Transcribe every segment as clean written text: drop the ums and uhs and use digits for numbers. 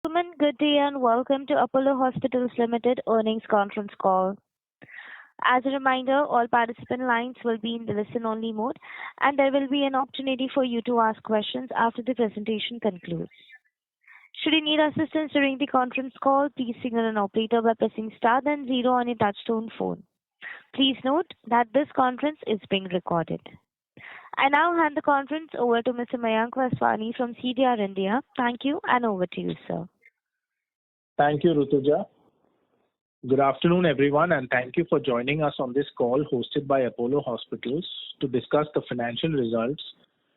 Gentlemen, good day and welcome to Apollo Hospitals Limited earnings conference call. As a reminder, all participant lines will be in the listen-only mode, and there will be an opportunity for you to ask questions after the presentation concludes. Should you need assistance during the conference call, please signal an operator by pressing star then zero on your touchtone phone. Please note that this conference is being recorded. I now hand the conference over to Mr. Mayank Vaswani from CDR India. Thank you, and over to you, sir. Thank you, Rutuja. Good afternoon, everyone, and thank you for joining us on this call hosted by Apollo Hospitals to discuss the financial results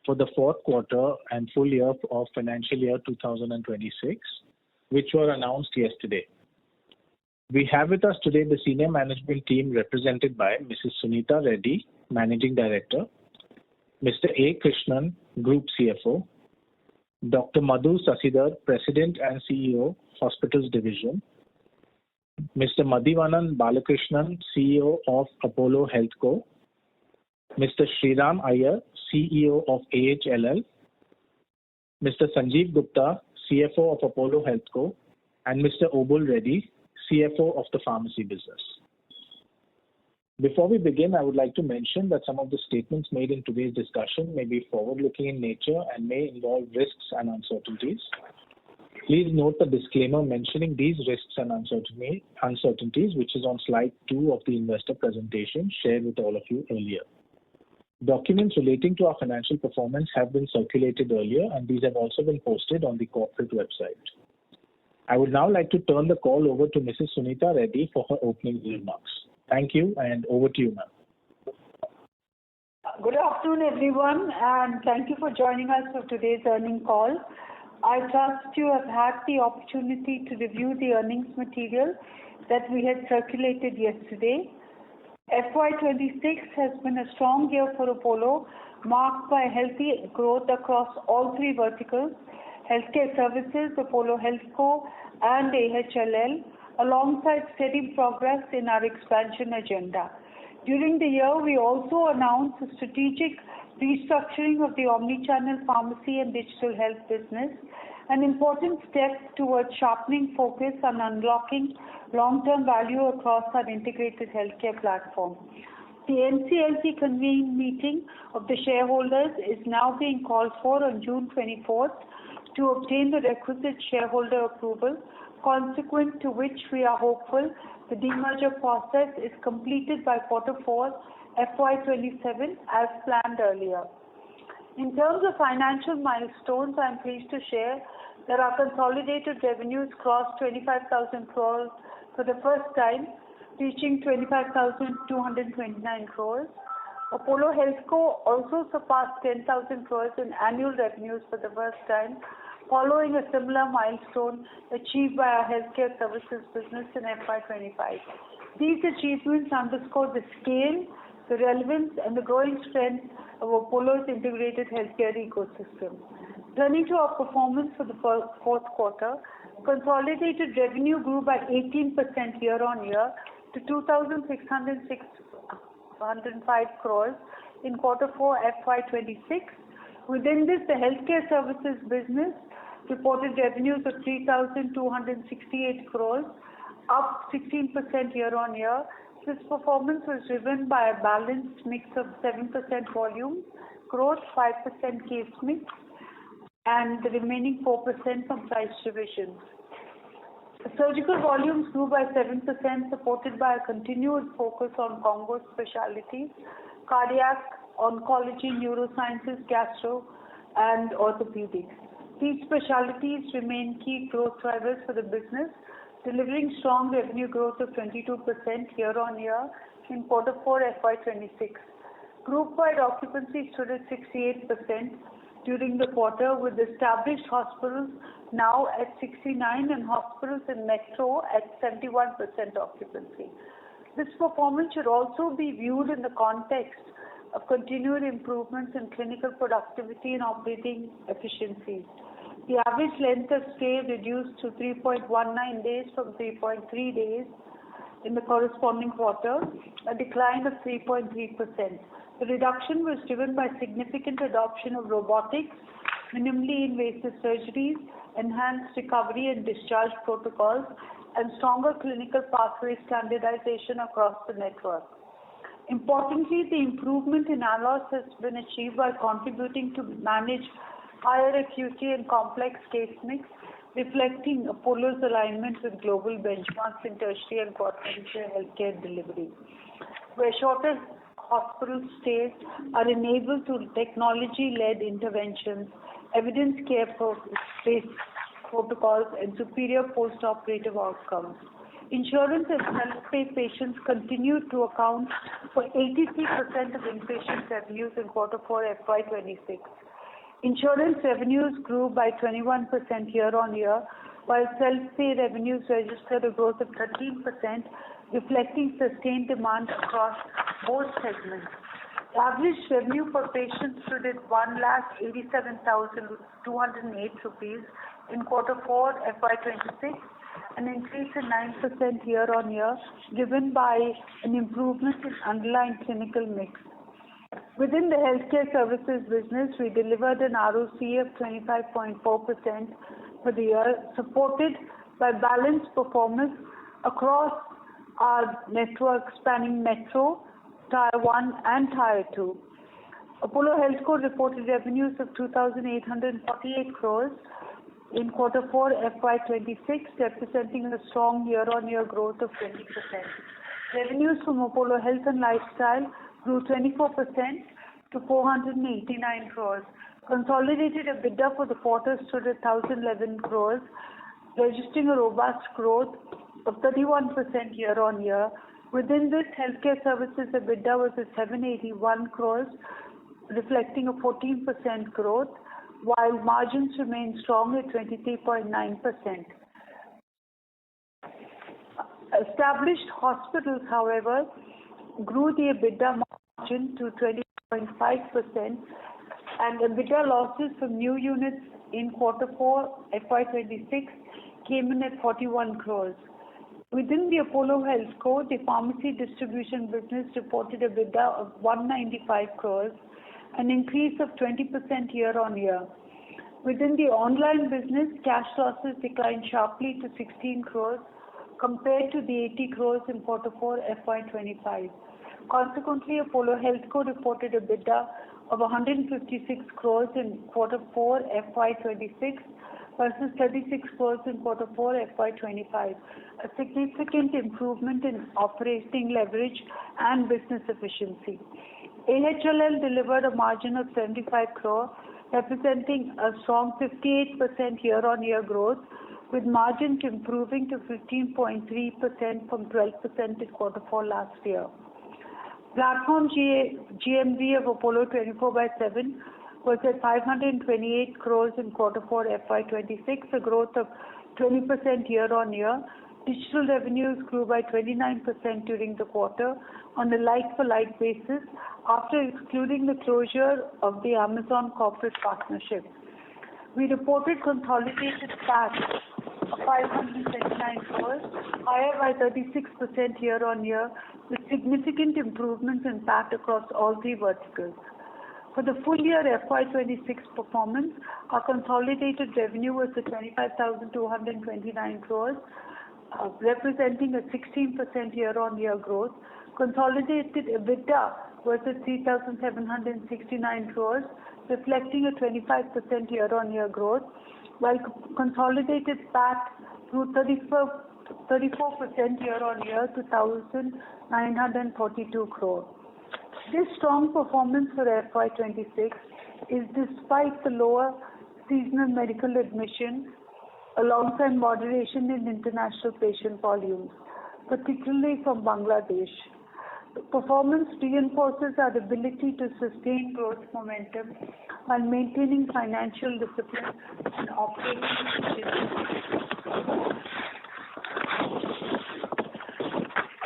for the fourth quarter and full year of financial year 2026, which were announced yesterday. We have with us today the senior management team represented by Mrs. Sunita Reddy, Managing Director, Mr. A. Krishnan, Group CFO, Dr. Madhu Sasidhar, President and CEO, Hospitals Division, Mr. Madhivanan Balakrishnan, CEO of Apollo HealthCo, Mr. Sriram Iyer, CEO of AHLL, Mr. Sanjeev Gupta, CFO of Apollo HealthCo, and Mr. Obul Reddy, CFO of the pharmacy business. Before we begin, I would like to mention that some of the statements made in today's discussion may be forward-looking in nature and may involve risks and uncertainties. Please note the disclaimer mentioning these risks and uncertainties, which is on slide 2 of the investor presentation shared with all of you earlier. Documents relating to our financial performance have been circulated earlier, and these have also been posted on the corporate website. I would now like to turn the call over to Mrs. Sunita Reddy for her opening remarks. Thank you, and over to you, ma'am. Good afternoon, everyone, and thank you for joining us for today's earnings call. I trust you have had the opportunity to review the earnings material that we had circulated yesterday. FY26 has been a strong year for Apollo, marked by healthy growth across all three verticals: healthcare services, Apollo HealthCo, and AHLL, alongside steady progress in our expansion agenda. During the year, we also announced a strategic restructuring of the omnichannel pharmacy and digital health business, an important step towards sharpening focus on unlocking long-term value across our integrated healthcare platform. The NCLT convened meeting of the shareholders is now being called for on June 24th to obtain the requisite shareholder approval, consequent to which we are hopeful the demerger process is completed by Q4 FY27 as planned earlier. In terms of financial milestones, I am pleased to share that our consolidated revenues crossed 25,000 crores for the first time, reaching 25,229 crores. Apollo HealthCo also surpassed 10,000 crores in annual revenues for the first time, following a similar milestone achieved by our healthcare services business in FY25. These achievements underscore the scale, the relevance, and the growing strength of Apollo's integrated healthcare ecosystem. Turning to our performance for the fourth quarter, consolidated revenue grew by 18% year-on-year to 2,605 crores in Q4 FY26. Within this, the healthcare services business reported revenues of 3,268 crores, up 16% year-on-year. This performance was driven by a balanced mix of 7% volume growth, 5% case mix, and the remaining 4% from price revisions. Surgical volumes grew by 7%, supported by a continued focus on combo specialties, cardiac, oncology, neurosciences, gastro, and orthopedics. These specialties remain key growth drivers for the business, delivering strong revenue growth of 22% year-on-year in Q4 FY26. Group-wide occupancy stood at 68% during the quarter, with established hospitals now at 69 and hospitals in metro at 71% occupancy. This performance should also be viewed in the context of continued improvements in clinical productivity and operating efficiencies. The average length of stay reduced to 3.19 days from 3.3 days in the corresponding quarter, a decline of 3.3%. The reduction was driven by significant adoption of robotics, minimally invasive surgeries, enhanced recovery and discharge protocols, and stronger clinical pathway standardization across the network. Importantly, the improvement in ALOS has been achieved while contributing to manage higher acuity and complex case mix, reflecting Apollo's alignment with global benchmarks in tertiary and quaternary healthcare delivery, where shorter hospital stays are enabled through technology-led interventions, evidence care-based protocols, and superior post-operative outcomes. Insurance and self-pay patients continue to account for 83% of inpatient revenues in Q4 FY26. Insurance revenues grew by 21% year-on-year, while self-pay revenues registered a growth of 13%, reflecting sustained demand across both segments. Average revenue per patient stood at 1,87,208 rupees in Q4 FY26, an increase in 9% year-on-year, driven by an improvement in underlying clinical mix. Within the healthcare services business, we delivered an ROC of 25.4% for the year, supported by balanced performance across our network spanning Metro, Tier 1 and Tier 2. Apollo HealthCo reported revenues of 2,848 crores in Q4 FY26, representing a strong year-on-year growth of 20%. Revenues from Apollo Health and Lifestyle grew 24% to 489 crores. Consolidated EBITDA for the quarter stood at 1,011 crores, registering a robust growth of 31% year-on-year. Within this, healthcare services EBITDA was at 781 crores, reflecting a 14% growth, while margins remain strong at 23.9%. Established hospitals, however, grew the EBITDA margin to 20.5%, and EBITDA losses from new units in Q4 FY26 came in at 41 crores. Within the Apollo HealthCo, the pharmacy distribution business reported a EBITDA of 195 crores, an increase of 20% year-on-year. Within the online business, cash losses declined sharply to 16 crores compared to the 80 crores in Q4 FY25. Consequently, Apollo HealthCo reported a EBITDA of 156 crores in Q4 FY26 versus 36 crores in Q4 FY25, a significant improvement in operating leverage and business efficiency. AHLL delivered a margin of 75 crore, representing a strong 58% year-on-year growth, with margins improving to 15.3% from 12% in Q4 last year. Platform GMV of Apollo 24/7 was at 528 crores in Q4 FY26, a growth of 20% year-on-year. Digital revenues grew by 29% during the quarter on a like-for-like basis after excluding the closure of the Amazon corporate partnership. We reported consolidated PAT of 529 crores, higher by 36% year-on-year, with significant improvements in PAT across all three verticals. For the full year FY26 performance, our consolidated revenue was at 25,229 crores, representing a 16% year-on-year growth. Consolidated EBITDA was at 3,769 crores, reflecting a 25% year-on-year growth, while consolidated PAT grew 34% year-on-year to 1,942 crore. This strong performance for FY26 is despite the lower seasonal medical admission alongside moderation in international patient volumes, particularly from Bangladesh. The performance reinforces our ability to sustain growth momentum while maintaining financial discipline and operating efficiency.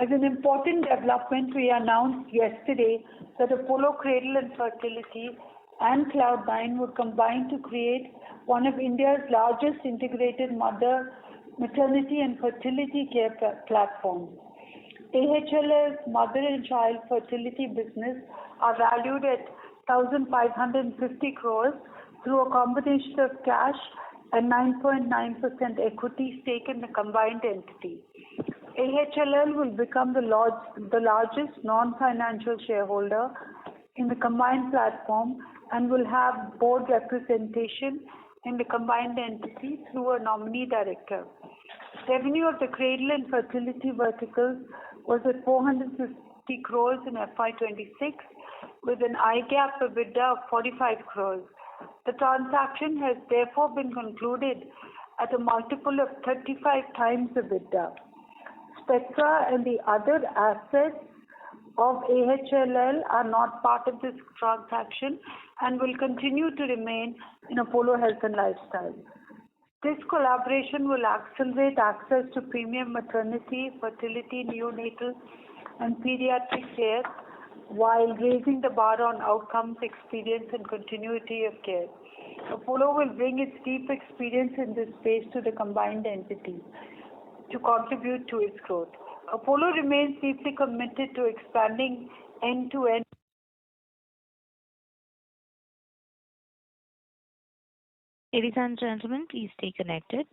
As an important development, we announced yesterday that Apollo Cradle and Fertility and Cloud9 would combine to create one of India's largest integrated maternity and fertility care platforms. AHLL's mother and child fertility business are valued at 1,550 crores, through a combination of cash and 9.9% equity stake in the combined entity. AHLL will become the largest non-financial shareholder in the combined platform and will have board representation in the combined entity through a nominee director. Revenue of the cradle and fertility verticals was at 450 crores in FY26 with an IGAP EBITDA of 45 crores. The transaction has therefore been concluded at a multiple of 35 times EBITDA. Spectra and the other assets of AHLL are not part of this transaction and will continue to remain in Apollo Health and Lifestyle. This collaboration will accelerate access to premium maternity, fertility, neonatal and pediatric care while raising the bar on outcomes, experience and continuity of care. Apollo will bring its deep experience in this space to the combined entity to contribute to its growth. Apollo remains deeply committed to expanding end-to-end. Ladies and gentlemen, please stay connected.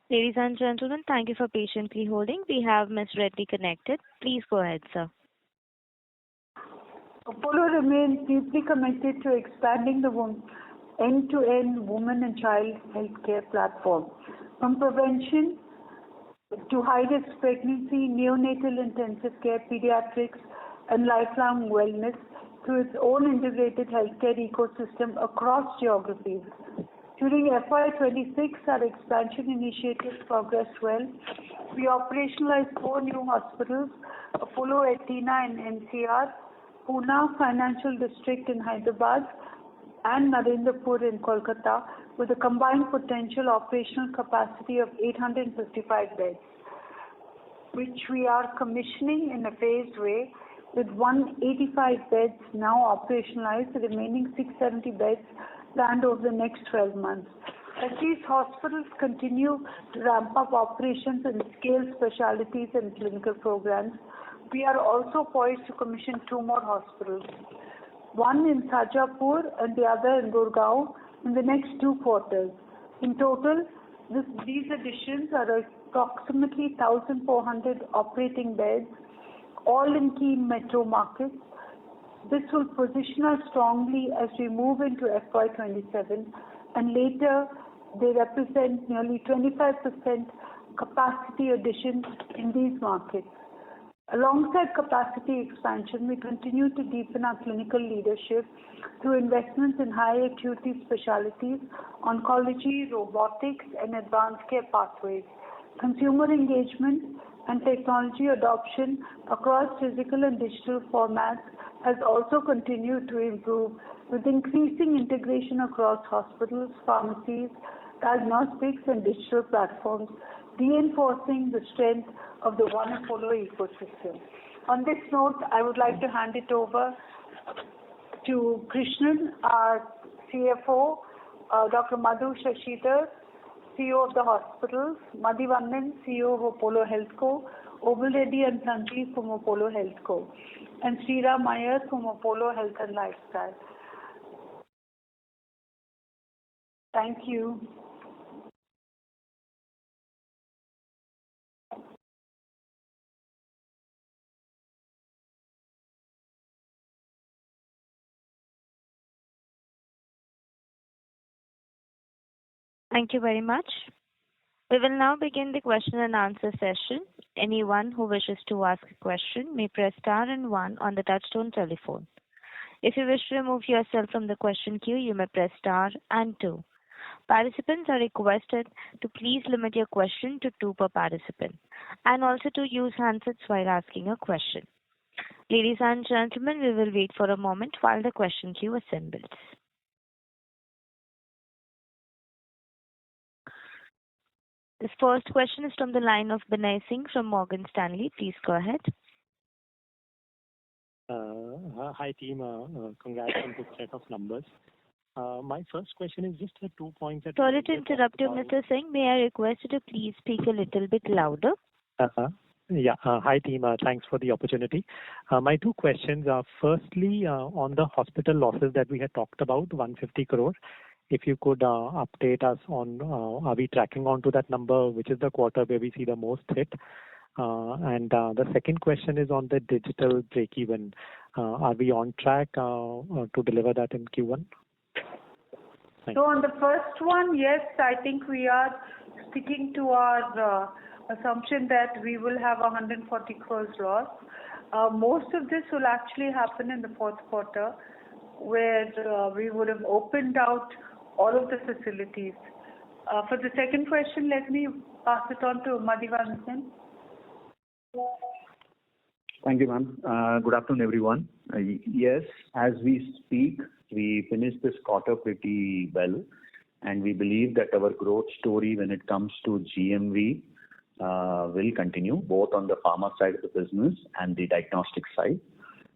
Ladies and gentlemen, thank you for patiently holding. We have Ms. Reddy connected. Please go ahead, sir. Apollo remains deeply committed to expanding the end-to-end women and child healthcare platform. From prevention to high-risk pregnancy, neonatal intensive care, pediatrics, and lifelong wellness through its own integrated healthcare ecosystem across geographies. During FY26, our expansion initiatives progressed well. We operationalized 4 new hospitals, Apollo Etina in NCR, Pune Financial District in Hyderabad, and Narendrapur in Kolkata, with a combined potential operational capacity of 855 beds, which we are commissioning in a phased way, with 185 beds now operationalized, the remaining 670 beds planned over the next 12 months. As these hospitals continue to ramp up operations and scale specialties and clinical programs, we are also poised to commission 2 more hospitals, one in Sajapur and the other in Gurgaon in the next 2 quarters. In total, these additions are approximately 1,400 operating beds, all in key metro markets. This will position us strongly as we move into FY27, and later they represent nearly 25% capacity addition in these markets. Alongside capacity expansion, we continue to deepen our clinical leadership through investments in high acuity specialties, oncology, robotics, and advanced care pathways. Consumer engagement and technology adoption across physical and digital formats has also continued to improve, with increasing integration across hospitals, pharmacies, diagnostics, and digital platforms, reinforcing the strength of the One Apollo ecosystem. On this note, I would like to hand it over to Krishnan, our CFO, Dr. Madhu Shashidhar, CEO of the hospitals, Madhivanan, CEO of Apollo HealthCo, Obul Reddy and Sanjeev from Apollo HealthCo, and Sriram Iyer from Apollo Health and Lifestyle. Thank you. Thank you very much. We will now begin the question and answer session. Anyone who wishes to ask a question may press star and 1 on the touchtone telephone. If you wish to remove yourself from the question queue, you may press star and 2. Participants are requested to please limit your question to 2 per participant, and also to use handsets while asking a question. Ladies and gentlemen, we will wait for a moment while the question queue assembles. This first question is from the line of Binay Singh from Morgan Stanley. Please go ahead. Hi team, congrats on good set of numbers. My first question is just 2 points. Sorry to interrupt you, Mr. Singh. May I request you to please speak a little bit louder? Hi team, thanks for the opportunity. My 2 questions are firstly on the hospital losses that we had talked about, 150 crore. If you could update us on are we tracking on to that number, which is the quarter where we see the most hit? And the second question is on the digital break-even. Are we on track to deliver that in Q1? Thanks. So on the first one, yes, I think we are sticking to our assumption that we will have 140 crores loss. Most of this will actually happen in the fourth quarter, where we would have opened out all of the facilities. For the second question, let me pass it on to Madhivanan. Thank you, ma'am. Good afternoon, everyone. Yes, as we speak, we finished this quarter pretty well, and we believe that our growth story when it comes to GMV will continue, both on the pharma side of the business and the diagnostic side.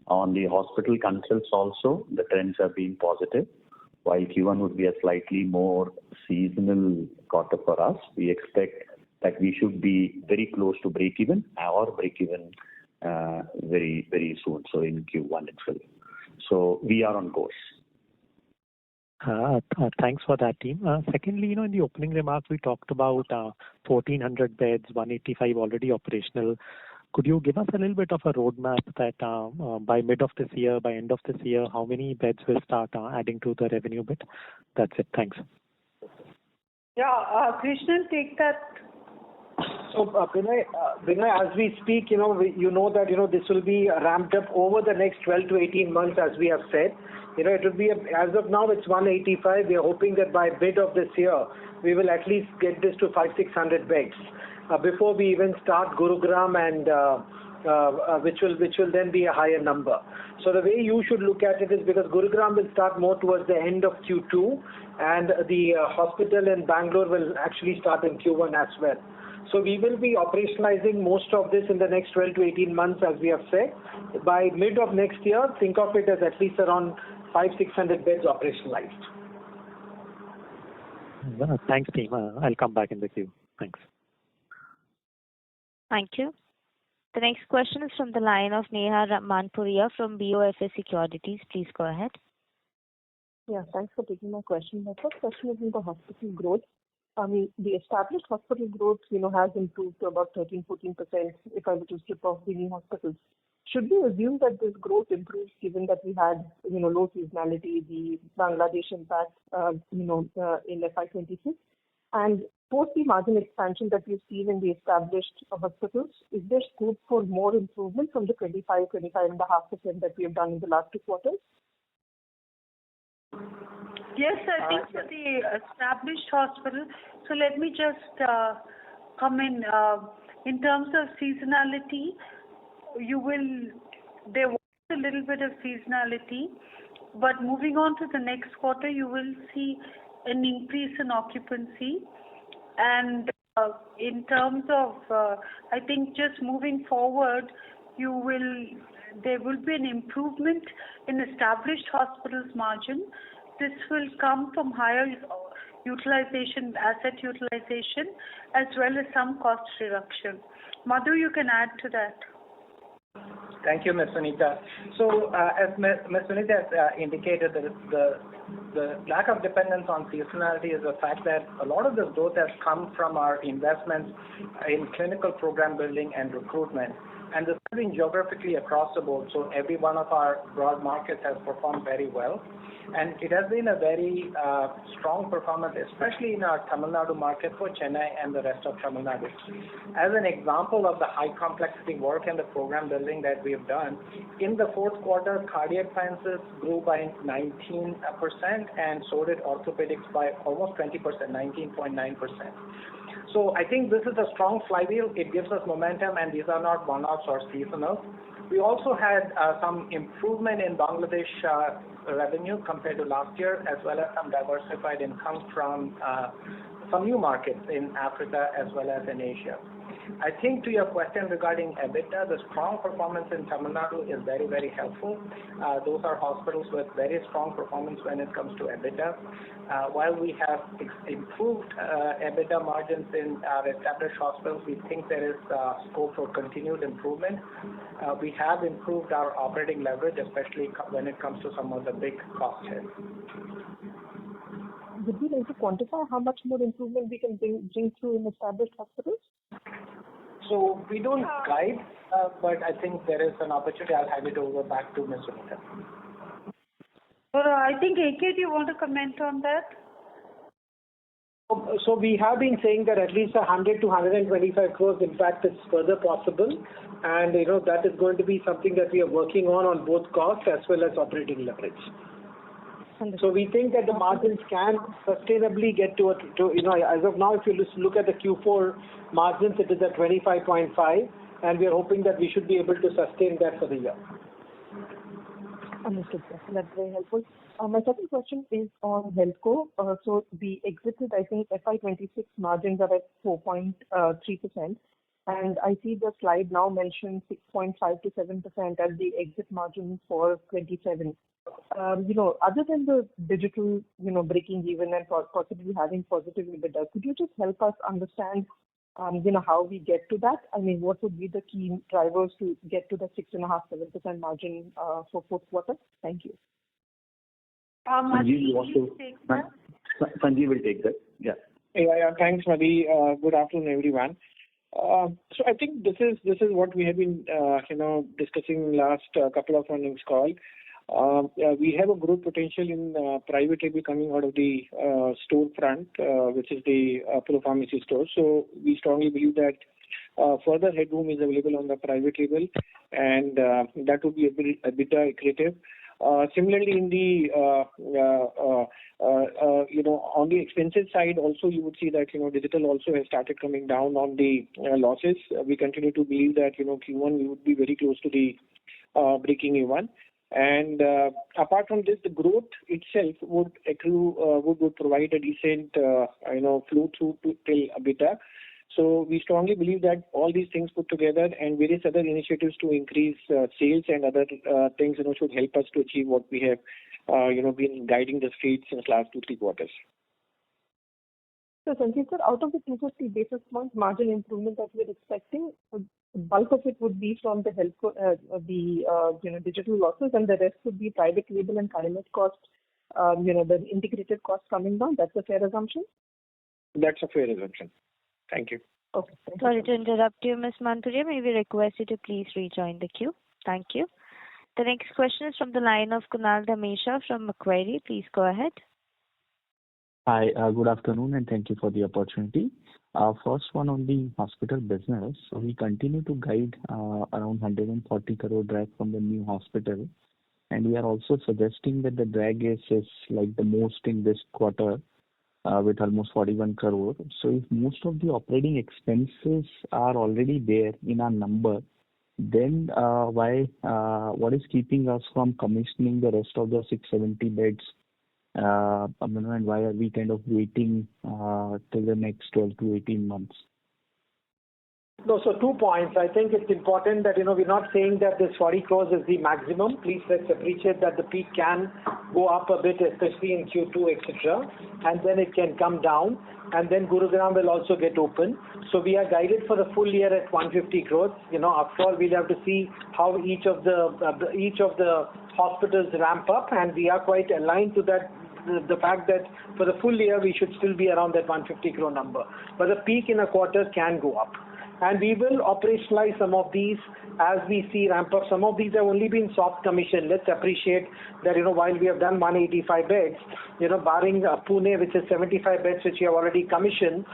On the hospital consults also, the trends have been positive. While Q1 would be a slightly more seasonal quarter for us, we expect that we should be very close to break-even or break-even very, very soon, so in Q1 itself. So we are on course. Thanks for that, team. Secondly, in the opening remarks, we talked about 1,400 beds, 185 already operational. Could you give us a little bit of a roadmap that by mid of this year, by end of this year, how many beds will start adding to the revenue bit? That's it. Thanks. Yeah, Krishnan, take that. So, Binay, as we speak, that this will be ramped up over the next 12 to 18 months, as we have said. It will be, as of now, it's 185. We are hoping that by mid of this year, we will at least get this to 500-600 beds before we even start Gurugram, and which will then be a higher number. So the way you should look at it is because Gurugram will start more towards the end of Q2, and the hospital in Bangalore will actually start in Q1 as well. So we will be operationalizing most of this in the next 12 to 18 months, as we have said. By mid of next year, think of it as at least around 500-600 beds operationalized. Thanks, team. I'll come back in the queue. Thanks. Thank you. The next question is from the line of Neha Manpuria from BofA Securities. Please go ahead. Yeah, thanks for taking my question. My first question is in the hospital growth. The established hospital growth, has improved to about 13-14% if I were to strip off the new hospitals. Should we assume that this growth improves given that we had, low seasonality, the Bangladesh impact, in FY26? And post the margin expansion that we've seen in the established hospitals, is there scope for more improvement from the 25.5% that we have done in the last 2 quarters? Yes, I think for the established hospital, so let me just come in terms of seasonality, there was a little bit of seasonality, but moving on to the next quarter, you will see an increase in occupancy. And in terms of, I think just moving forward, there will be an improvement in established hospitals' margin. This will come from higher utilization, asset utilization, as well as some cost reduction. Madhu, you can add to that. Thank you, Ms. Sunita. So, as Ms. Sunita has indicated, the lack of dependence on seasonality is the fact that a lot of this growth has come from our investments in clinical program building and recruitment. And this has been geographically across the board, so every one of our broad markets has performed very well. And it has been a very strong performance, especially in our Tamil Nadu market for Chennai and the rest of Tamil Nadu. As an example of the high complexity work and the program building that we have done, in the fourth quarter, cardiac sciences grew by 19%, and so did orthopedics by almost 20%, 19.9%. So I think this is a strong flywheel. It gives us momentum, and these are not one-offs or seasonal. We also had some improvement in Bangladesh revenue compared to last year, as well as some diversified income from some new markets in Africa as well as in Asia. I think to your question regarding EBITDA, the strong performance in Tamil Nadu is very, very helpful. Those are hospitals with very strong performance when it comes to EBITDA. While we have improved EBITDA margins in our established hospitals, we think there is scope for continued improvement. We have improved our operating leverage, especially when it comes to some of the big cost heads. Would you like to quantify how much more improvement we can bring through in established hospitals? So we don't guide, but I think there is an opportunity. I'll hand it over back to Ms. Sunita. I think AK, do you want to comment on that? So we have been saying that at least 100 to 125 crores impact is further possible, and that is going to be something that we are working on both cost as well as operating leverage. So we think that the margins can sustainably get to as of now, if you look at the Q4 margins, it is at 25.5, and we are hoping that we should be able to sustain that for the year. Understood, sir. That's very helpful. My second question is on Healthco. So we exited, I think, FY26 margins are at 4.3%. And I see the slide now mentions 6.5 to 7% as the exit margin for 27. Other than the digital, breaking even and possibly having positive EBITDA, could you just help us understand, how we get to that? I mean, what would be the key drivers to get to the 6.5, 7% margin for fourth quarter? Thank you. Sanjeev, Sanjeev will take that. Yeah. Yeah. Thanks, Madhi. Good afternoon, everyone. So I think this is what we have been, discussing last couple of earnings call. We have a growth potential in private label coming out of the store front, which is the Apollo Pharmacy store. So we strongly believe that further headroom is available on the private label, and that would be a bit accretive. Similarly, in the on the expenses side, also you would see that digital also has started coming down on the losses. We continue to believe that Q1 we would be very close to the breaking even. And apart from this, the growth itself would accrue, would provide a decent, flow through to till EBITDA. So we strongly believe that all these things put together and various other initiatives to increase sales and other things, should help us to achieve what we have, been guiding the street since last 2-3 quarters. So Sanjeev sir, out of the 250 basis points margin improvement that we're expecting, bulk of it would be from the digital losses, and the rest would be private label and climate cost, the integrated cost coming down. That's a fair assumption? That's a fair assumption. Thank you. Okay. Sorry to interrupt you, Ms. Manturia. May we request you to please rejoin the queue? Thank you. The next question is from the line of Kunal Dhamesha from Macquarie. Please go ahead. Hi, good afternoon, and thank you for the opportunity. First one on the hospital business. So we continue to guide around 140 crore drag from the new hospital, and we are also suggesting that the drag is like the most in this quarter, with almost 41 crore. So if most of the operating expenses are already there in our number, then what is keeping us from commissioning the rest of the 670 beds? And why are we kind of waiting till the next 12 to 18 months? No, so 2 points. I think it's important that, we're not saying that this 40 crores is the maximum. Please let's appreciate that the peak can go up a bit, especially in Q2, etc. And then it can come down. And then Gurugram will also get open. So we are guided for the full year at 150 crores. After all, we'll have to see how each of the hospitals ramp up. And we are quite aligned to that. The fact that for the full year, we should still be around that 150 crore number. But the peak in a quarter can go up. And we will operationalize some of these as we see ramp up. Some of these have only been soft commissioned. Let's appreciate that, while we have done 185 beds, barring Pune, which is 75 beds, which we have already commissioned,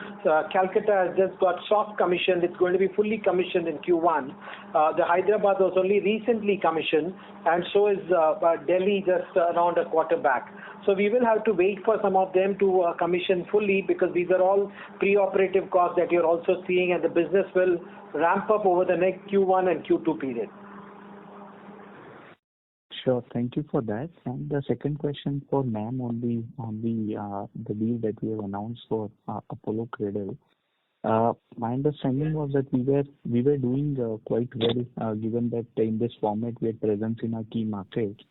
Calcutta has just got soft commissioned. It's going to be fully commissioned in Q1. The Hyderabad was only recently commissioned, and so is Delhi just around a quarter back. So we will have to wait for some of them to commission fully, because these are all pre-operative costs that you're also seeing, and the business will ramp up over the next Q1 and Q2 period. Sure. Thank you for that. And the second question for ma'am on the deal that we have announced for Apollo Cradle. My understanding was that we were doing quite well, given that in this format we had presence in our key markets.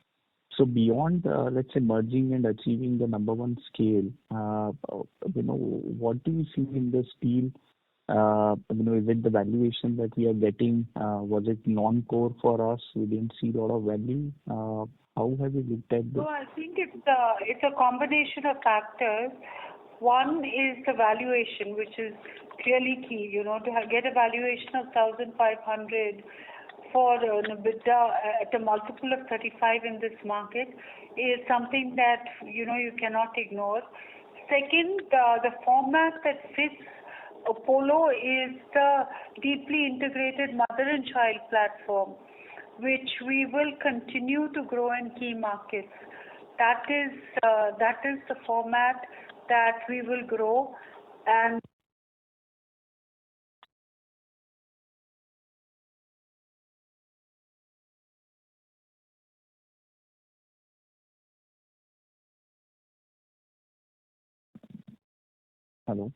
So beyond, let's say, merging and achieving the number one scale, what do you see in this deal? Is it the valuation that we are getting? Was it non-core for us? We didn't see a lot of value. How have you looked at this? So I think it's a combination of factors. One is the valuation, which is clearly key. To get a valuation of 1,500 for an EBITDA at a multiple of 35 in this market is something that you cannot ignore. Second, the format that fits Apollo is the deeply integrated mother and child platform, which we will continue to grow in key markets. That is the format that we will grow. And Hello.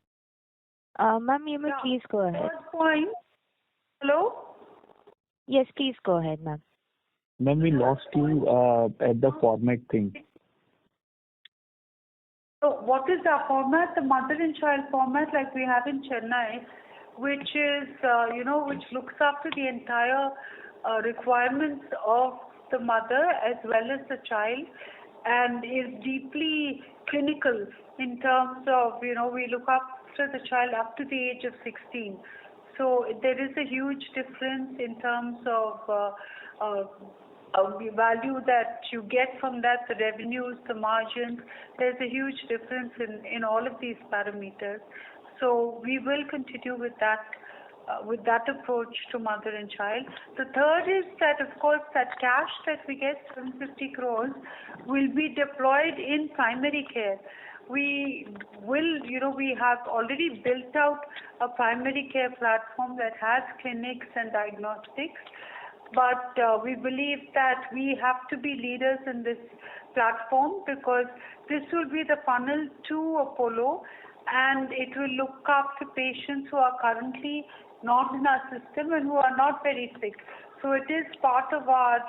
Ma'am, you may please go ahead. third point. Hello? Yes, please go ahead, ma'am. Ma'am, we lost you at the format thing. So what is our format? The mother and child format like we have in Chennai, which is, which looks after the entire requirements of the mother as well as the child, and is deeply clinical in terms of, we look after the child up to the age of 16. So there is a huge difference in terms of the value that you get from that, the revenues, the margins. There's a huge difference in all of these parameters. So we will continue with that approach to mother and child. The third is that, of course, that cash that we get, 750 crores, will be deployed in primary care. We have already built out a primary care platform that has clinics and diagnostics. But we believe that we have to be leaders in this platform, because this will be the funnel to Apollo, and it will look after patients who are currently not in our system and who are not very sick. So it is part of our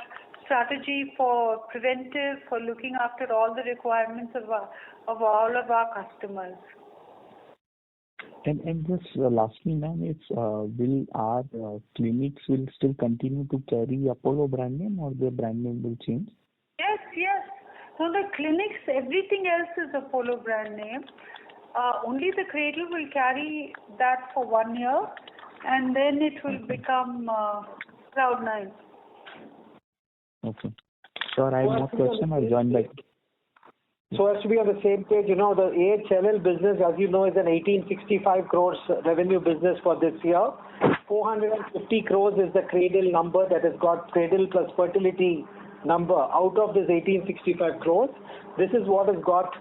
strategy for preventive, for looking after all the requirements of all of our customers. And just lastly, ma'am, will our clinics will still continue to carry Apollo brand name, or the brand name will change? Yes. So the clinics, everything else is Apollo brand name. Only the Cradle will carry that for 1 year, and then it will become Cloud9. Okay. Sure, I have no question. I'll join back. So as to be on the same page, the AHLL business, as you know, is an 1865 crores revenue business for this year. 450 crores is the Cradle number that has got Cradle plus fertility number out of this 1865 crores. This is what has got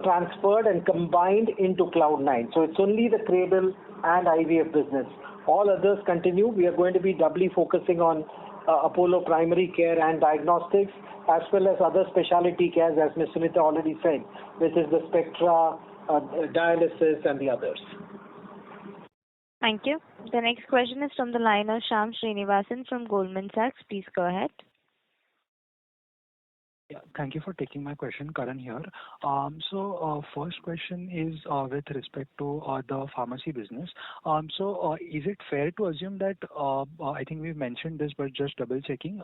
transferred and combined into Cloud9. So it's only the Cradle and IVF business. All others continue. We are going to be doubly focusing on Apollo primary care and diagnostics, as well as other specialty cares, as Ms. Sunita already said, which is the Spectra, dialysis, and the others. Thank you. The next question is from the line of Shyam Srinivasan from Goldman Sachs. Please go ahead. Yeah, thank you for taking my question, Karan here. First question is with respect to the pharmacy business. Is it fair to assume that, I think we've mentioned this, but just double checking,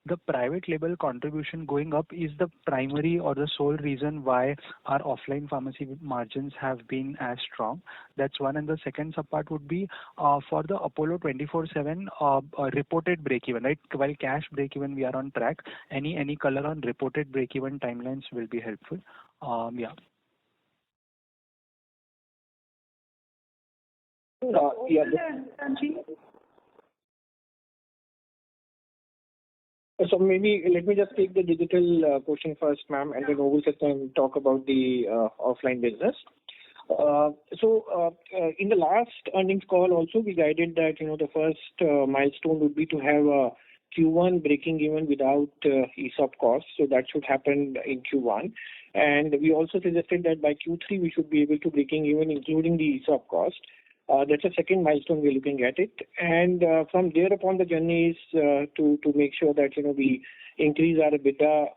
the private label contribution going up is the primary or the sole reason why our offline pharmacy margins have been as strong? That's one. And the second subpart would be for the Apollo 24/7 reported break-even, right? While cash break-even, we are on track. Any color on reported break-even timelines will be helpful. Yeah. So maybe let me just take the digital question first, ma'am, and then Obul can talk about the offline business. In the last earnings call also, we guided that the first milestone would be to have Q1 breaking even without ESOP costs. So that should happen in Q1. And we also suggested that by Q3 we should be able to breaking even including the ESOP cost. That's a second milestone we're looking at it. And from there upon the journey is to make sure that, we increase our EBITDA,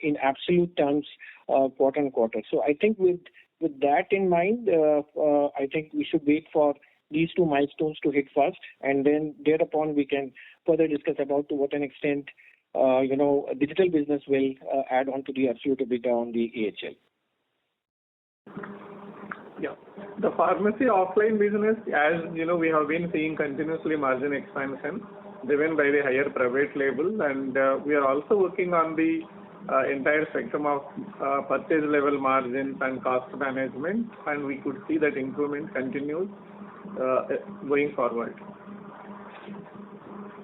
in absolute terms quarter on quarter. So I think with that in mind, I think we should wait for these two milestones to hit first, and then thereupon we can further discuss about to what an extent, digital business will add on to the absolute EBITDA on the AHL. Yeah. The pharmacy offline business, as we have been seeing continuously margin expansion driven by the higher private label, and we are also working on the entire spectrum of purchase level margins and cost management, and we could see that improvement continues going forward.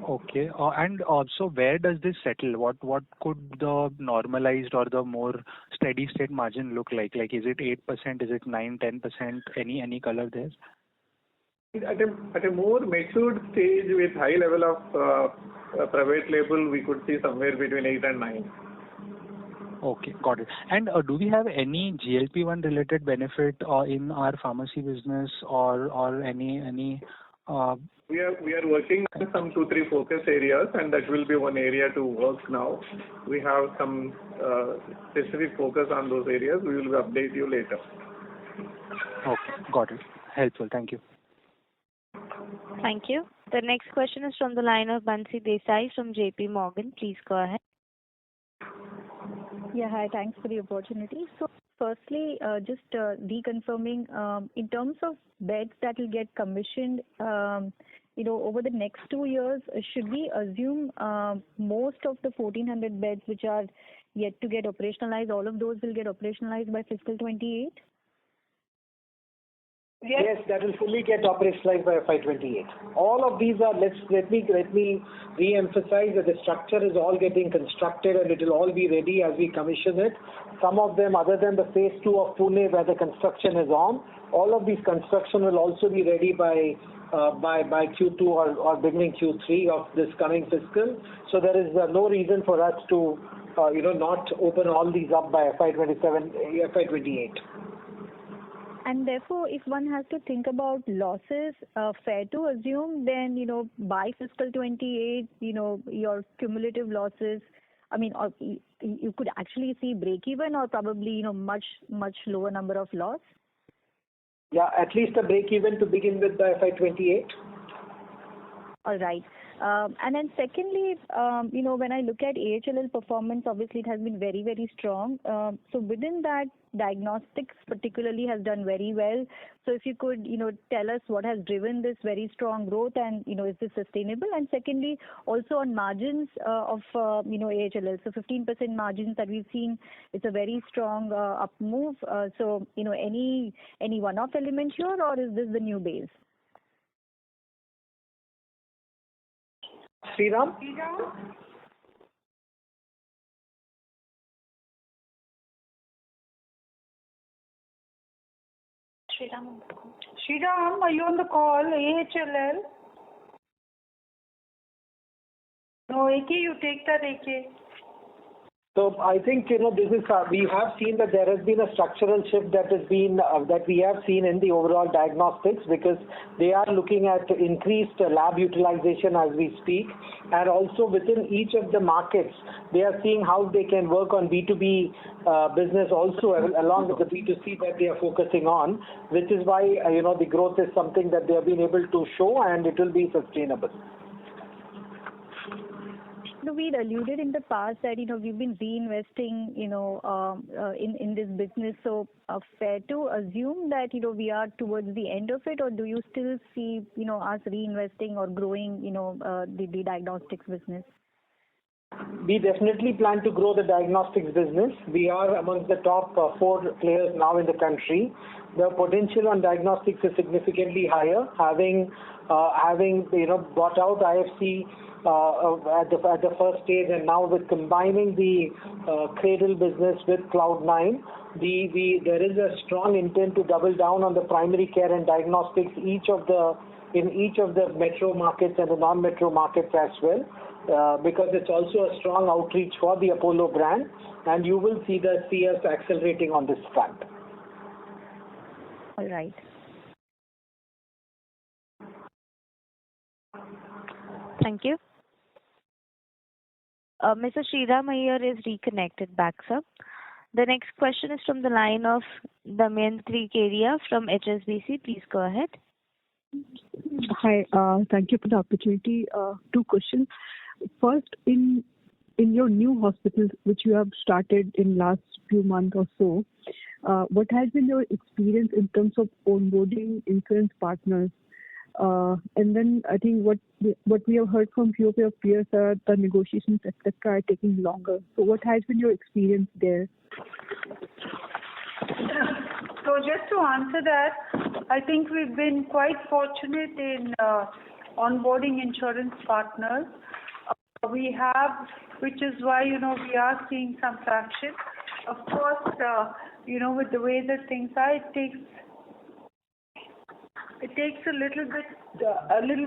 Okay. And also, where does this settle? What could the normalized or the more steady state margin look like? Like, is it 8%? Is it 9, 10%? Any color there? At a more matured stage with high level of private label, we could see somewhere between 8 and 9. Okay, got it. And do we have any GLP-1 related benefit in our pharmacy business or any? We are working on some 2-3 focus areas, and that will be one area to work now. We have some specific focus on those areas. We will update you later. Okay, got it. Helpful. Thank you. Thank you. The next question is from the line of Bansi Desai from JP Morgan. Please go ahead. Yeah, hi. Thanks for the opportunity. So, firstly, just reconfirming, in terms of beds that will get commissioned, over the next 2 years, should we assume most of the 1,400 beds which are yet to get operationalized, all of those will get operationalized by fiscal 28? Yes, that will fully get operationalized by FY28. All of these are, let me re-emphasize that the structure is all getting constructed and it will all be ready as we commission it. Some of them, other than the phase 2 of Pune where the construction is on, all of these construction will also be ready by Q2 or beginning Q3 of this coming fiscal. So there is no reason for us to, not open all these up by FY27, FY28. And therefore, if one has to think about losses, fair to assume then, by fiscal 28, your cumulative losses, or you could actually see break even or probably, much lower number of loss? Yeah, at least a break even to begin with by FY28. All right. And then secondly, when I look at AHLL performance, obviously it has been very, very strong. So within that, diagnostics particularly has done very well. So if you could, tell us what has driven this very strong growth and, is this sustainable? And secondly, also on margins of, AHLL. So 15% margins that we've seen, it's a very strong up move. So, any one-off element here or is this the new base? Sriram? Sriram, are you on the call? AHLL? No, AK, you take that, AK. So I think this is we have seen that there has been a structural shift that we have seen in the overall diagnostics because they are looking at increased lab utilization as we speak, and also within each of the markets they are seeing how they can work on B2B business also along with the B2C that they are focusing on, which is why the growth is something that they have been able to show and it will be sustainable. We'd alluded in the past that we've been reinvesting in this business. So fair to assume that we are towards the end of it, or do you still see us reinvesting or growing the diagnostics business? We definitely plan to grow the diagnostics business. We are amongst the top 4 players now in the country. The potential on diagnostics is significantly higher, having bought out IFC at the first stage, and now with combining the Cradle business with Cloud9, there is a strong intent to double down on the primary care and diagnostics, each of the in each of the metro markets and the non-metro markets as well, because it's also a strong outreach for the Apollo brand, and you will see us accelerating on this front. All right. Thank you. Mr. Sriram Iyer is reconnected back, sir. The next question is from the line of Damayanti Kedia from HSBC. Please go ahead. Hi, thank you for the opportunity. Two questions. First, in your new hospitals, which you have started in last few months or so, what has been your experience in terms of onboarding insurance partners? And then I think what we have heard from few of your peers are the negotiations, etc., are taking longer. So what has been your experience there? So just to answer that, I think we've been quite fortunate in onboarding insurance partners. We have, which is why, we are seeing some traction. Of course, with the way that things are, it takes a little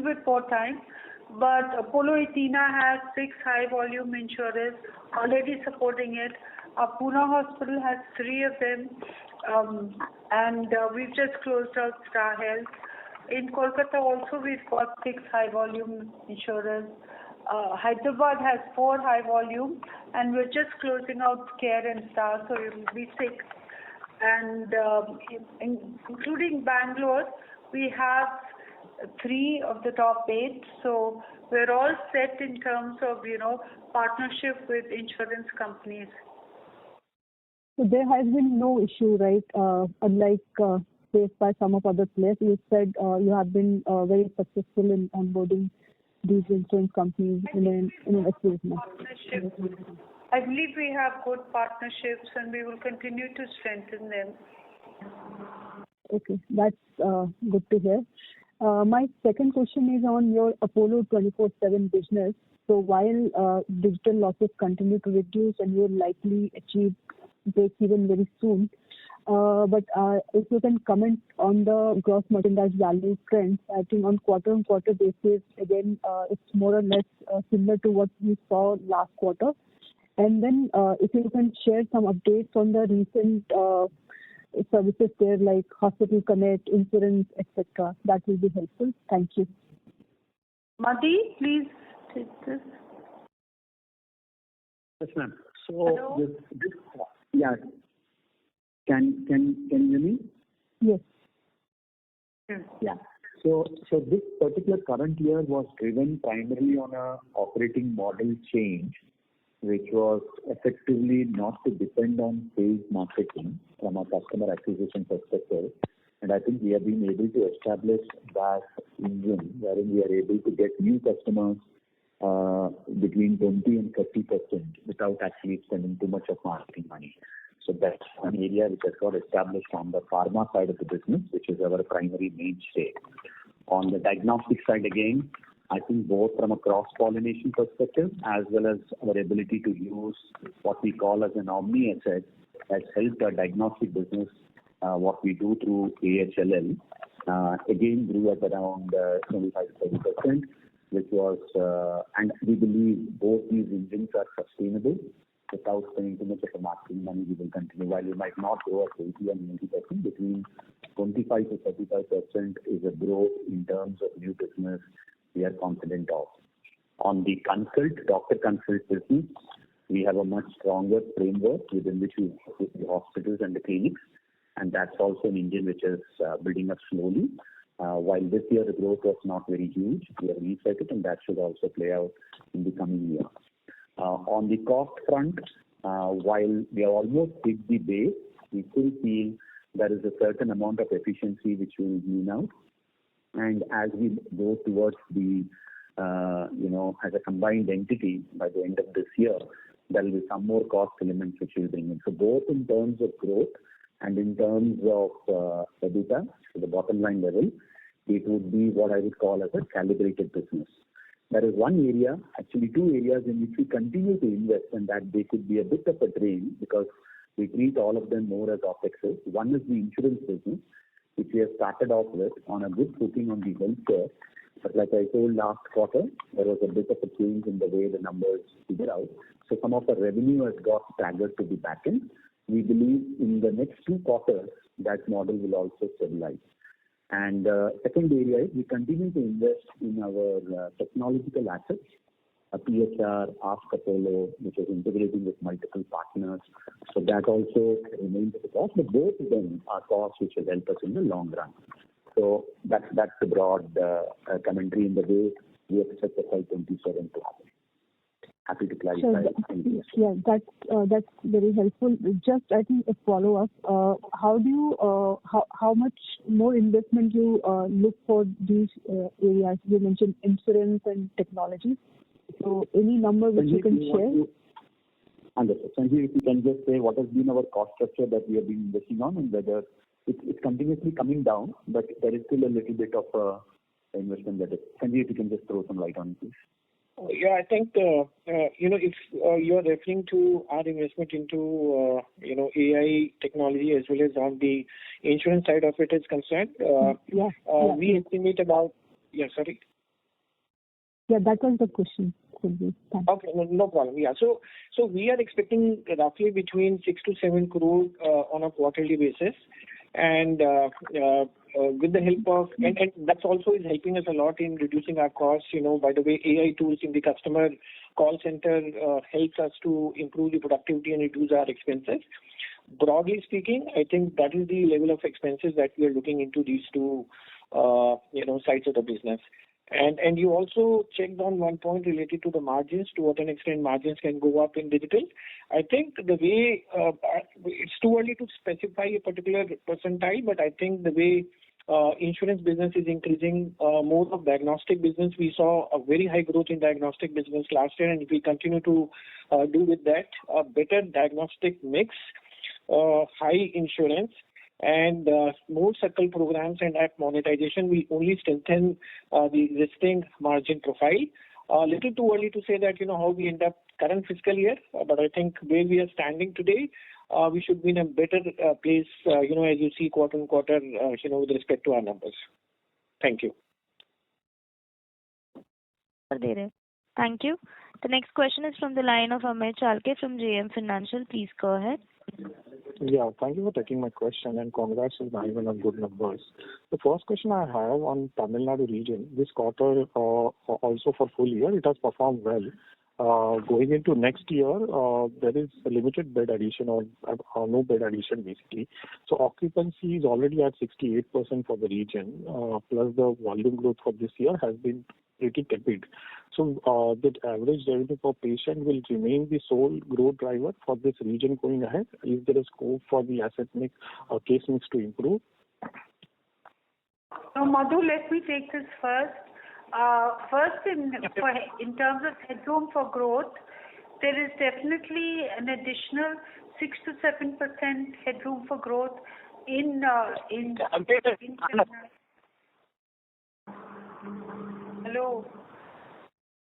bit more time. But Apollo Athena has 6 high-volume insurers already supporting it. Our Pune hospital has 3 of them, and we've just closed out Star Health. In Kolkata also we've got 6 high-volume insurers. Hyderabad has 4 high-volume, and we're just closing out Care and Star, so it will be 6. And including Bangalore, we have 3 of the top 8. So we're all set in terms of, partnership with insurance companies. So there has been no issue, right? Unlike faced by some of other players, you said you have been very successful in onboarding these insurance companies in an excellent manner. I believe we have good partnerships, and we will continue to strengthen them. Okay, that's good to hear. My second question is on your Apollo 24/7 business. So while digital losses continue to reduce and you will likely achieve break-even very soon, but if you can comment on the gross merchandise value trends, I think on quarter-on-quarter basis, again, it's more or less similar to what we saw last quarter. And then if you can share some updates on the recent services there, like Hospital Connect, insurance, etc., that will be helpful. Thank you. Madhi, please take this. Yes, ma'am. So hello? this yeah. Can you hear me? Yes. Yeah. So this particular current year was driven primarily on a operating model change, which was effectively not to depend on paid marketing from a customer acquisition perspective. And I think we have been able to establish that engine wherein we are able to get new customers between 20 and 30% without actually spending too much of marketing money. So that's one area which has got established on the pharma side of the business, which is our primary mainstay. On the diagnostic side again, I think both from a cross-pollination perspective as well as our ability to use what we call as an omni-asset has helped our diagnostic business, what we do through AHLL, again grew at around 25-30%, which was, and we believe both these engines are sustainable. Without spending too much of a marketing money, we will continue. While we might not go at 80 and 90%, between 25 to 35% is a growth in terms of new business we are confident of. On the doctor consult business, we have a much stronger framework within which we work with the hospitals and the clinics, and that's also an engine which is building up slowly. While this year the growth was not very huge, we have reset it, and that should also play out in the coming year. On the cost front, while we are almost hit the base, we still feel there is a certain amount of efficiency which will glean out. And as we go towards the, as a combined entity by the end of this year, there will be some more cost elements which will bring in. So both in terms of growth and in terms of EBITDA, so the bottom line level, it would be what I would call as a calibrated business. There is one area, actually 2 areas in which we continue to invest, and that they could be a bit of a drain because we treat all of them more as OPEXs. One is the insurance business, which we have started off with on a good footing on the healthcare. But like I told last quarter, there was a bit of a change in the way the numbers figure out. So some of the revenue has got staggered to the back end. We believe in the next 2 quarters, that model will also stabilize. And second area is we continue to invest in our technological assets, a PHR, Ask Apollo, which is integrating with multiple partners. So that also remains at the cost, but both of them are costs which will help us in the long run. So that's the broad commentary in the way we expect the FY27 to happen. Happy to clarify. Sure. That's very helpful. Just I think a follow up. How do you how much more investment you look for these areas? You mentioned insurance and technology. So any number which you can share? Understood. Sanjeev, if you can just say what has been our cost structure that we have been investing on and whether it's continuously coming down, but there is still a little bit of investment that is. Sanjeev, if you can just throw some light on it, please. Yeah, I think, if you're referring to our investment into, AI technology as well as on the insurance side of it is concerned, we estimate about, sorry. Yeah, that was the question. Okay, no problem. Yeah, so we are expecting roughly between 6 to 7 crore on a quarterly basis, and with the help of and that's also is helping us a lot in reducing our costs. By the way, AI tools in the customer call center helps us to improve the productivity and reduce our expenses. Broadly speaking, I think that is the level of expenses that we are looking into these two sides of the business. And you also checked on one point related to the margins, to what an extent margins can go up in digital. I think the way, it's too early to specify a particular percentile, but I think the way insurance business is increasing, more of diagnostic business, we saw a very high growth in diagnostic business last year, and if we continue to do with that, a better diagnostic mix, high insurance, and more circle programs and app monetization will only strengthen the existing margin profile. A little too early to say that, how we end up current fiscal year, but I think where we are standing today, we should be in a better place, as you see quarter on quarter, with respect to our numbers. Thank you. Thank you. The next question is from the line of Amey Chalke from JM Financial. Please go ahead. Yeah, thank you for taking my question and congrats on good numbers. The first question I have on Tamil Nadu region, this quarter also for full year, it has performed well. Going into next year, there is a limited bed addition or no bed addition basically. So occupancy is already at 68% for the region, plus the volume growth for this year has been pretty tepid. So the average revenue per patient will remain the sole growth driver for this region going ahead. Is there a scope for the asset mix or case mix to improve? So Madhu, let me take this first. In terms of headroom for growth, there is definitely an additional 6 to 7% headroom for growth in Hello.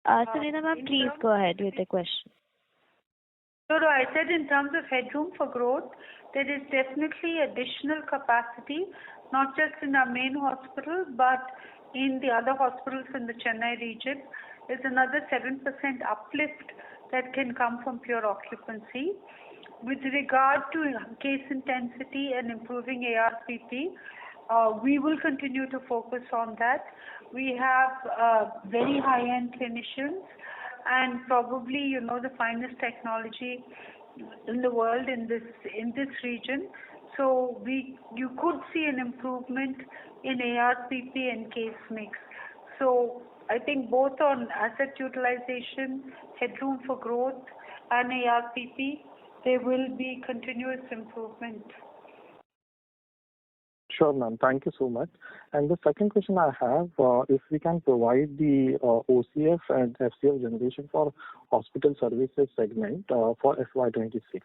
Sunita ma'am, please go ahead with the question. So I said in terms of headroom for growth, there is definitely additional capacity, not just in our main hospital, but in the other hospitals in the Chennai region. There's another 7% uplift that can come from pure occupancy. With regard to case intensity and improving ARPP, we will continue to focus on that. We have very high-end clinicians and probably, the finest technology in the world in this region. So you could see an improvement in ARPP and case mix. So I think both on asset utilization, headroom for growth, and ARPP, there will be continuous improvement. Sure, ma'am. Thank you so much. And the second question I have, if we can provide the OCF and FCF generation for hospital services segment for FY26.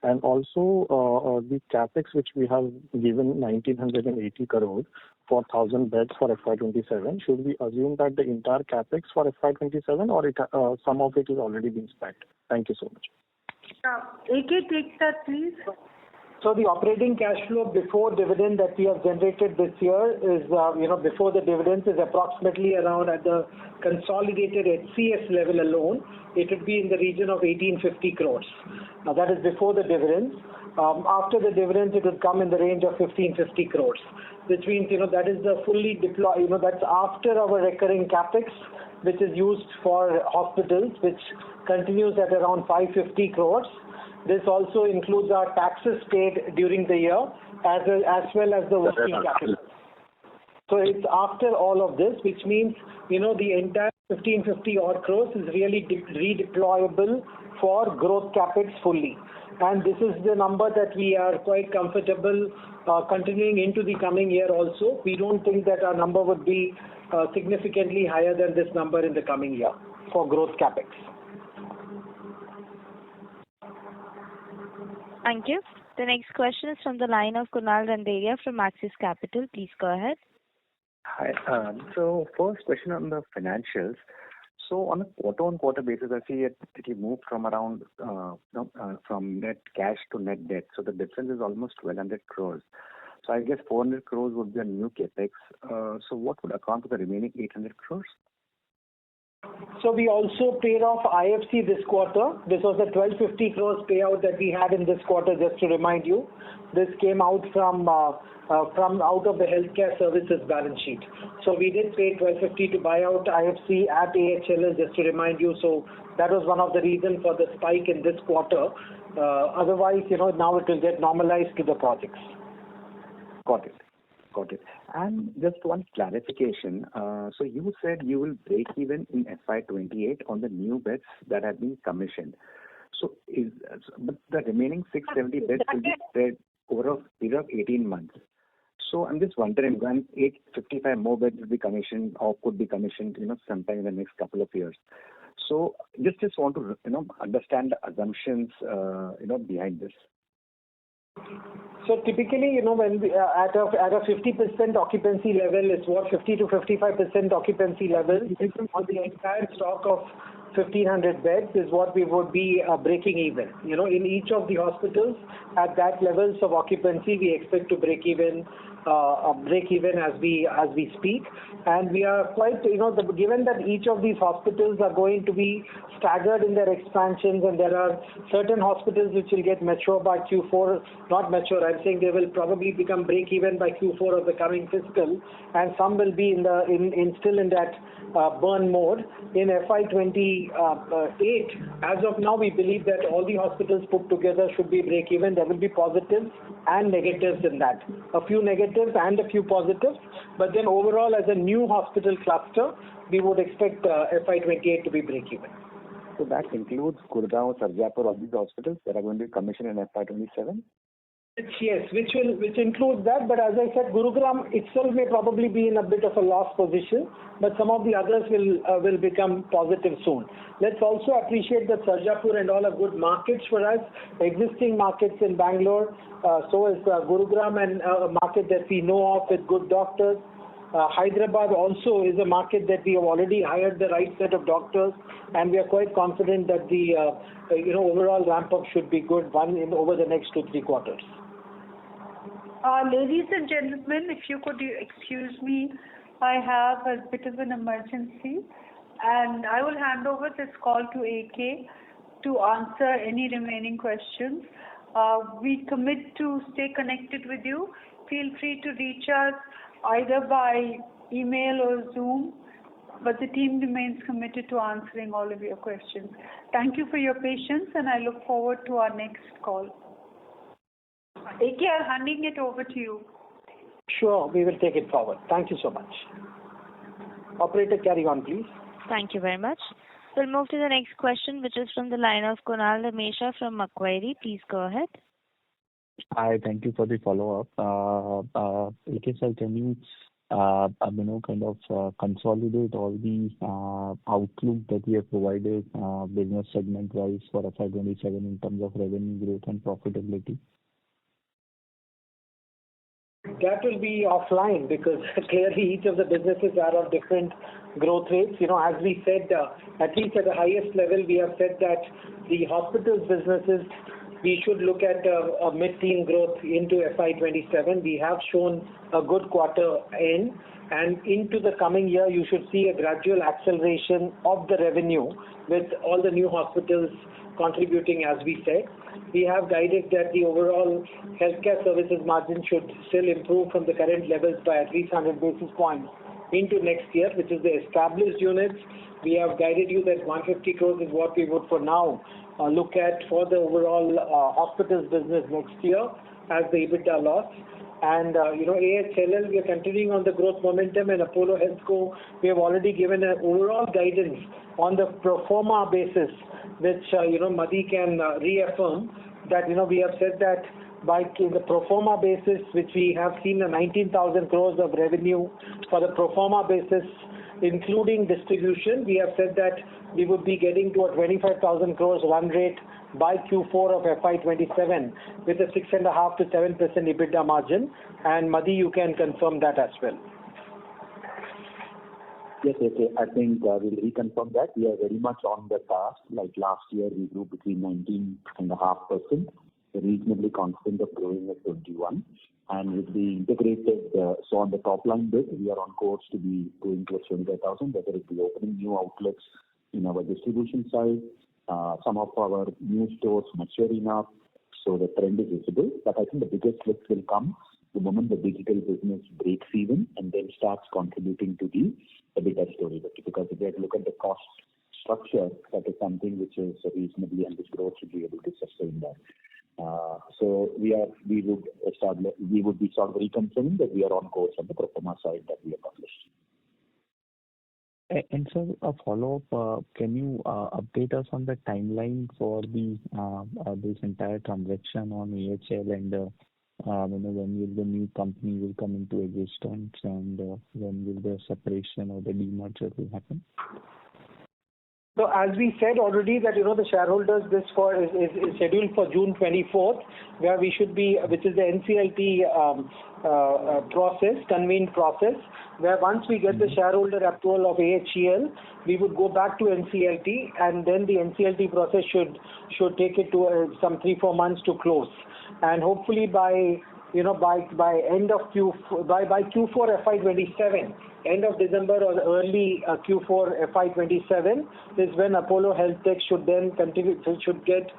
And also the capex which we have given 1,980 crore for 1,000 beds for FY27. Should we assume that the entire capex for FY27 or some of it is already been spent? Thank you so much. AK, take that please. So the operating cash flow before dividend that we have generated this year is, before the dividends is approximately around at the consolidated HCS level alone, it would be in the region of 1850 crores. Now that is before the dividends. After the dividends, it would come in the range of 1550 crores, which means, that is the fully deployed, that's after our recurring capex, which is used for hospitals, which continues at around 550 crores. This also includes our taxes paid during the year as well as the working capital. So it's after all of this, which means, the entire 1550 odd crores is really redeployable for growth capex fully. And this is the number that we are quite comfortable continuing into the coming year also. We don't think that our number would be significantly higher than this number in the coming year for growth capex. Thank you. The next question is from the line of Kunal Randeria from Axis Capital. Please go ahead. Hi. So first question on the financials. So on a quarter-on-quarter basis, I see that you moved from around from net cash to net debt. So the difference is almost 1,200 crores. So I guess 400 crores would be a new capex. So what would account for the remaining 800 crores? So we also paid off IFC this quarter. This was a 1250 crores payout that we had in this quarter, just to remind you. This came out from out of the healthcare services balance sheet. So we did pay 1250 to buy out IFC at AHLL, just to remind you. So that was one of the reasons for the spike in this quarter. Otherwise, now it will get normalized to the projects. Got it. And just one clarification. So you said you will break even in FY28 on the new beds that have been commissioned. So but the remaining 670 beds will be spread over a period of 18 months. So I'm just wondering when 855 more beds will be commissioned or could be commissioned, sometime in the next couple of years. So just want to, understand the assumptions, behind this. So typically, when we, at a 50% occupancy level, it's what 50 to 55% occupancy level on the entire stock of 1,500 beds is what we would be breaking even. In each of the hospitals at that levels of occupancy, we expect to break even as we speak. And we are quite, given that each of these hospitals are going to be staggered in their expansions, and there are certain hospitals which will get mature by Q4, not mature, I'm saying they will probably become break even by Q4 of the coming fiscal, and some will be still in that burn mode. In FY28, as of now, we believe that all the hospitals put together should be break even. There will be positives and negatives in that. A few negatives and a few positives, but then overall as a new hospital cluster, we would expect FY28 to be break even. So that includes Gurgaon, Sarjapur, all these hospitals that are going to be commissioned in FY27? Yes, which includes that, but as I said, Gurugram itself may probably be in a bit of a loss position, but some of the others will become positive soon. Let's also appreciate that Sarjapur and all are good markets for us, existing markets in Bangalore. So is Gurugram, and a market that we know of with good doctors. Hyderabad also is a market that we have already hired the right set of doctors, and we are quite confident that the overall ramp up should be good over the next 2-3 quarters. Ladies and gentlemen, if you could excuse me, I have a bit of an emergency, and I will hand over this call to AK to answer any remaining questions. We commit to stay connected with you. Feel free to reach us either by email or Zoom, but the team remains committed to answering all of your questions. Thank you for your patience, and I look forward to our next call. AK, I'm handing it over to you. Sure, we will take it forward. Thank you so much. Operator, carry on, please. Thank you very much. We'll move to the next question, which is from the line of Kunal Dhamesha from Macquarie. Please go ahead. Hi, thank you for the follow-up. AK sir, can you, consolidate all the outlook that we have provided business segment-wise for FY27 in terms of revenue growth and profitability? That will be offline because clearly each of the businesses are of different growth rates. As we said, at least at the highest level, we have said that the hospitals businesses we should look at a mid-teen growth into FY27. We have shown a good quarter in, and into the coming year, you should see a gradual acceleration of the revenue with all the new hospitals contributing, as we said. We have guided that the overall healthcare services margin should still improve from the current levels by at least 100 basis points into next year, which is the established units. We have guided you that 150 crores is what we would for now look at for the overall hospitals business next year as the EBITDA loss. And AHLL, we are continuing on the growth momentum, and Apollo HealthCo, we have already given an overall guidance on the pro forma basis, which Madhi can reaffirm that we have said that by the pro forma basis, which we have seen a 19,000 crores of revenue for the pro forma basis, including distribution. We have said that we would be getting to a 25,000 crores run rate by Q4 of FY27 with a 6.5% to 7% EBITDA margin. And Madhi, you can confirm that as well. Yes, okay. I think we'll reconfirm that. We are very much on the task. Like last year, we grew between 19.5%. We're reasonably confident of growing at 21. And with the integrated, so on the top line bit, we are on course to be going towards 25,000, whether it be opening new outlets in our distribution side, some of our new stores mature enough, so the trend is visible. But I think the biggest lift will come the moment the digital business breaks even and then starts contributing to the EBITDA story. Because if you look at the cost structure, that is something which is reasonably, and this growth should be able to sustain that. So we would be sort of reconfirming that we are on course on the pro forma side that we have published. And so a follow-up, can you update us on the timeline for this entire transaction on AHL, and when will the new company will come into existence, and when will the separation or the demerger will happen? So as we said already that the shareholders is scheduled for June 24th, where we should be, which is the NCLT convened process, where once we get the shareholder approval of AHEL, we would go back to NCLT, and then the NCLT process should take it to some 3-4 months to close, and hopefully by end of by Q4 FY27. End of December or early Q4 FY27 is when Apollo HealthTech should then get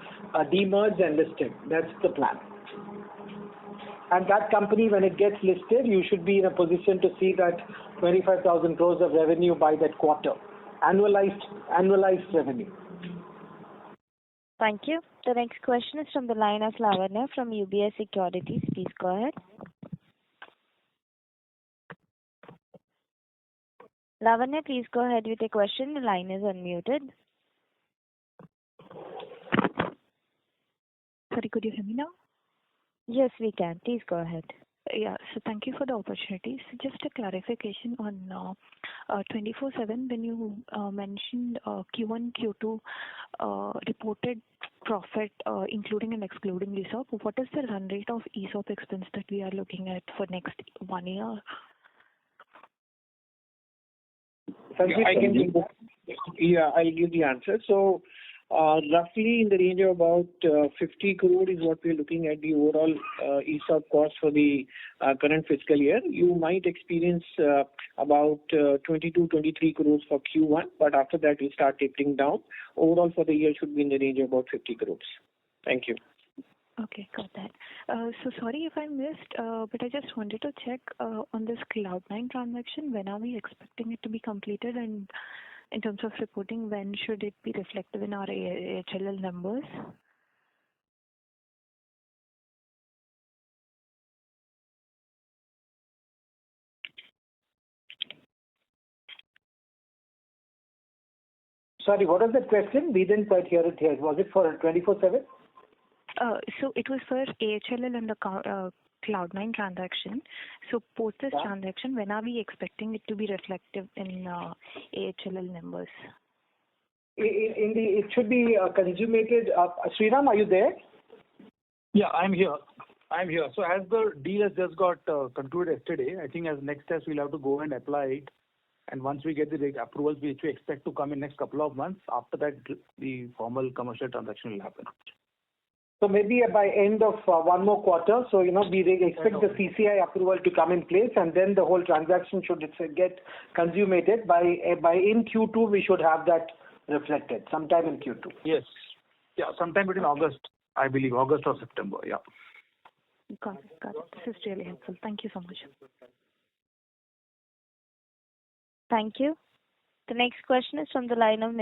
demerged and listed. That's the plan. And that company, when it gets listed, you should be in a position to see that 25,000 crores of revenue by that quarter, annualized revenue. Thank you. The next question is from the line of Lavanya from UBS Securities. Please go ahead. Lavanya, please go ahead with your question. The line is unmuted. Sorry, could you hear me now? Yes, we can. Please go ahead. Yeah, so thank you for the opportunity. So just a clarification on 24/7, when you mentioned Q1, Q2 reported profit, including and excluding ESOP, what is the run rate of ESOP expense that we are looking at for next 1 year? I'll give the answer. So roughly in the range of about 50 crore is what we're looking at the overall ESOP cost for the current fiscal year. You might experience about 22-23 crores for Q1, but after that we start tapering down. Overall for the year should be in the range of about 50 crores. Thank you. Okay, got that. So sorry if I missed, but I just wanted to check on this Cloud9 transaction. When are we expecting it to be completed, and in terms of reporting, when should it be reflective in our AHLL numbers? Sorry, what was the question? We didn't quite hear it here. Was it for 24/7? So it was for AHLL and the Cloud9 transaction. So post this transaction, when are we expecting it to be reflective in AHLL numbers? It should be consummated. Sriram, are you there? Yeah, I'm here. So as the deal has just got concluded yesterday, I think as next steps we'll have to go and apply it. And once we get the approvals, which we expect to come in next couple of months, after that the formal commercial transaction will happen. So maybe by end of one more quarter, so we expect the CCI approval to come in place, and then the whole transaction should get consummated. By in Q2, we should have that reflected sometime in Q2. Yes. Yeah, sometime between August, I believe, August or September. Yeah. Got it. This is really helpful. Thank you so much. Thank you. The next question is from the line of